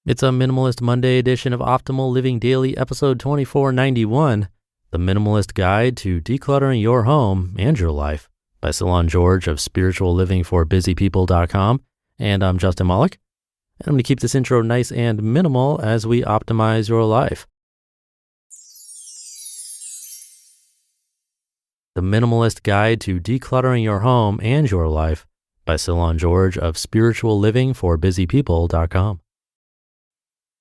It's a Minimalist Monday edition of Optimal Living Daily, episode 2491, The Minimalist Guide to Decluttering Your Home and Your Life by Cylon George of spirituallivingforbusypeople.com. And I'm Justin Malik. And I'm going to keep this intro nice and minimal as we optimize your life. The Minimalist Guide to Decluttering Your Home and Your Life by Cylon George of spirituallivingforbusypeople.com.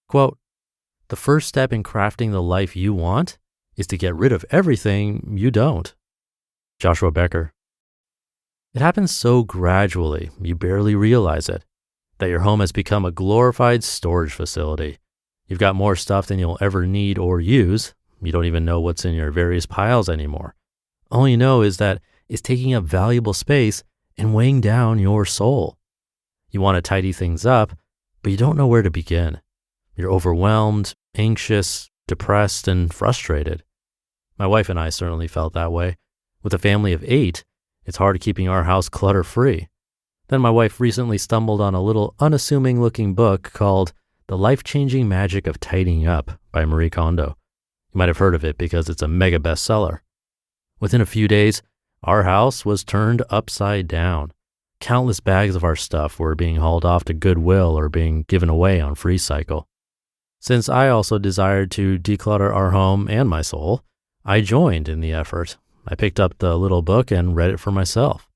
Quote, "The first step in crafting the life you want is to get rid of everything you don't." Joshua Becker. It happens so gradually, you barely realize it, that your home has become a glorified storage facility. You've got more stuff than you'll ever need or use. You don't even know what's in your various piles anymore. All you know is that it's taking up valuable space and weighing down your soul. You want to tidy things up, but you don't know where to begin. You're overwhelmed, anxious, depressed, and frustrated. My wife and I certainly felt that way. With a family of 8, it's hard keeping our house clutter-free. Then my wife recently stumbled on a little unassuming-looking book called The Life-Changing Magic of Tidying Up by Marie Kondo. You might have heard of it because it's a mega bestseller. Within a few days, our house was turned upside down. Countless bags of our stuff were being hauled off to Goodwill or being given away on FreeCycle. Since I also desired to declutter our home and my soul, I joined in the effort. I picked up the little book and read it for myself.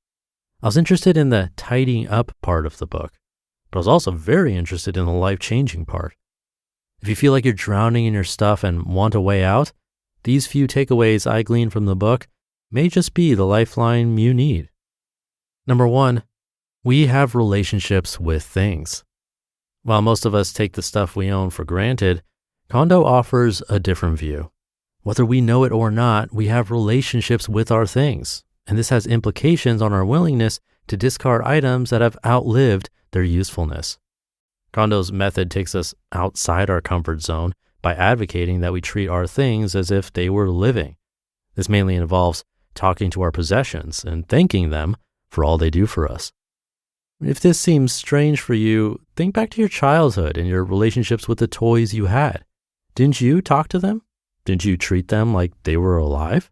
I was interested in the tidying up part of the book, but I was also very interested in the life-changing part. If you feel like you're drowning in your stuff and want a way out, these few takeaways I gleaned from the book may just be the lifeline you need. Number 1, we have relationships with things. While most of us take the stuff we own for granted, Kondo offers a different view. Whether we know it or not, we have relationships with our things, and this has implications on our willingness to discard items that have outlived their usefulness. Kondo's method takes us outside our comfort zone by advocating that we treat our things as if they were living. This mainly involves talking to our possessions and thanking them for all they do for us. If this seems strange for you, think back to your childhood and your relationships with the toys you had. Didn't you talk to them? Didn't you treat them like they were alive?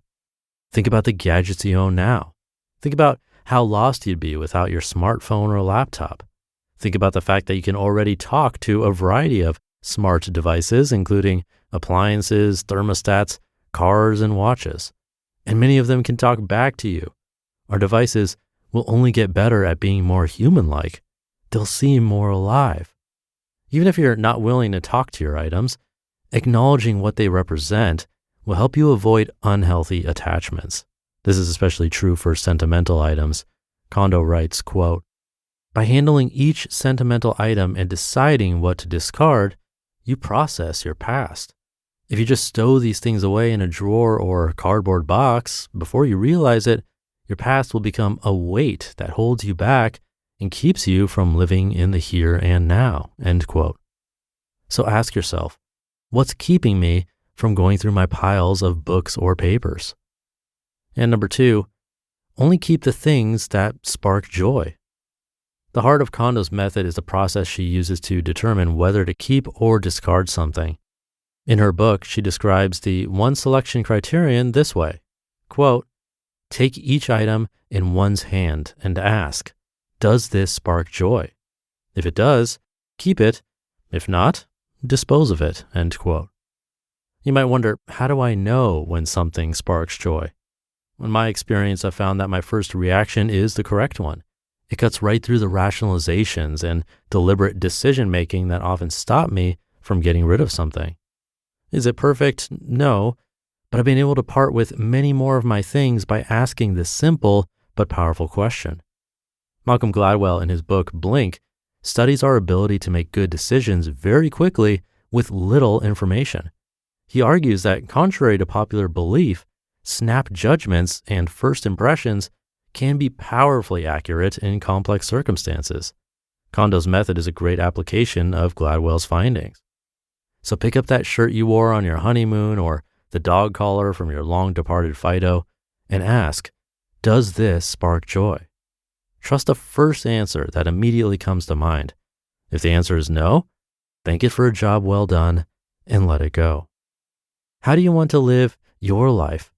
Think about the gadgets you own now. Think about how lost you'd be without your smartphone or laptop. Think about the fact that you can already talk to a variety of smart devices, including appliances, thermostats, cars, and watches. And many of them can talk back to you. Our devices will only get better at being more human-like. They'll seem more alive. Even if you're not willing to talk to your items, acknowledging what they represent will help you avoid unhealthy attachments. This is especially true for sentimental items. Kondo writes, quote, "By handling each sentimental item and deciding what to discard, you process your past. If you just stow these things away in a drawer or cardboard box, before you realize it, your past will become a weight that holds you back and keeps you from living in the here and now," end quote. So ask yourself, what's keeping me from going through my piles of books or papers? And number 2, only keep the things that spark joy. The heart of Kondo's method is the process she uses to determine whether to keep or discard something. In her book, she describes the one selection criterion this way, quote, "Take each item in one's hand and ask, does this spark joy? If it does, keep it. If not, dispose of it," end quote. You might wonder, how do I know when something sparks joy? In my experience, I've found that my first reaction is the correct one. It cuts right through the rationalizations and deliberate decision-making that often stop me from getting rid of something. Is it perfect? No. But I've been able to part with many more of my things by asking this simple but powerful question. Malcolm Gladwell, in his book Blink, studies our ability to make good decisions very quickly with little information. He argues that, contrary to popular belief, snap judgments and first impressions can be powerfully accurate in complex circumstances. Kondo's method is a great application of Gladwell's findings. So pick up that shirt you wore on your honeymoon or the dog collar from your long-departed Fido, and ask, does this spark joy? Trust the first answer that immediately comes to mind. If the answer is no, thank it for a job well done, and let it go. How do you want to live your life?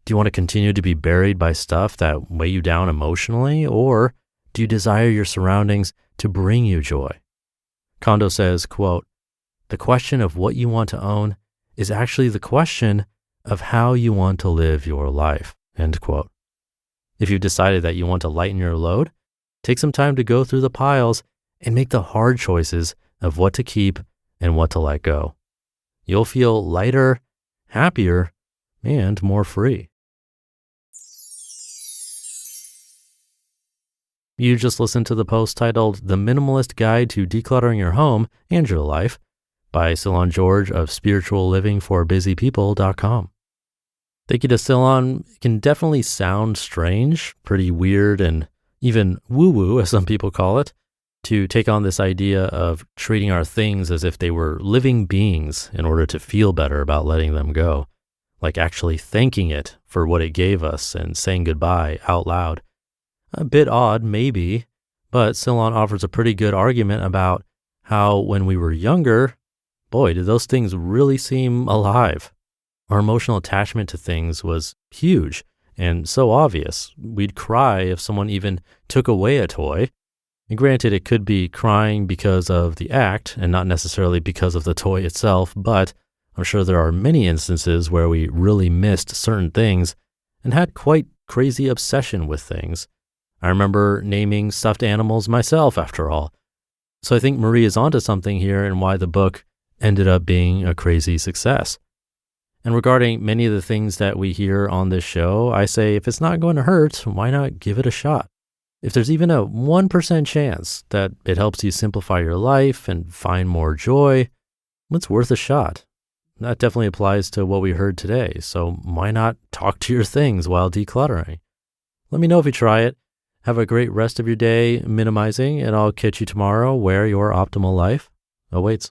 Do you want to continue to be buried by stuff that weigh you down emotionally, or do you desire your surroundings to bring you joy? Kondo says, quote, "The question of what you want to own is actually the question of how you want to live your life," end quote. If you've decided that you want to lighten your load, take some time to go through the piles and make the hard choices of what to keep and what to let go. You'll feel lighter, happier, and more free. You just listened to the post titled The Minimalist Guide to Decluttering Your Home and Your Life by Cylon George of spirituallivingforbusypeople.com. Thank you to Cylon. It can definitely sound strange, pretty weird, and even woo-woo, as some people call it, to take on this idea of treating our things as if they were living beings in order to feel better about letting them go, like actually thanking it for what it gave us and saying goodbye out loud. A bit odd, maybe, but Cylon offers a pretty good argument about how when we were younger, boy, did those things really seem alive. Our emotional attachment to things was huge and so obvious. We'd cry if someone even took away a toy. And granted, it could be crying because of the act and not necessarily because of the toy itself, but I'm sure there are many instances where we really missed certain things and had quite crazy obsession with things. I remember naming stuffed animals myself, after all. So I think Marie is onto something here and why the book ended up being a crazy success. And regarding many of the things that we hear on this show, I say if it's not going to hurt, why not give it a shot? If there's even a 1% chance that it helps you simplify your life and find more joy, it's worth a shot. That definitely applies to what we heard today, so why not talk to your things while decluttering? Let me know if you try it. Have a great rest of your day minimizing, and I'll catch you tomorrow where your optimal life awaits.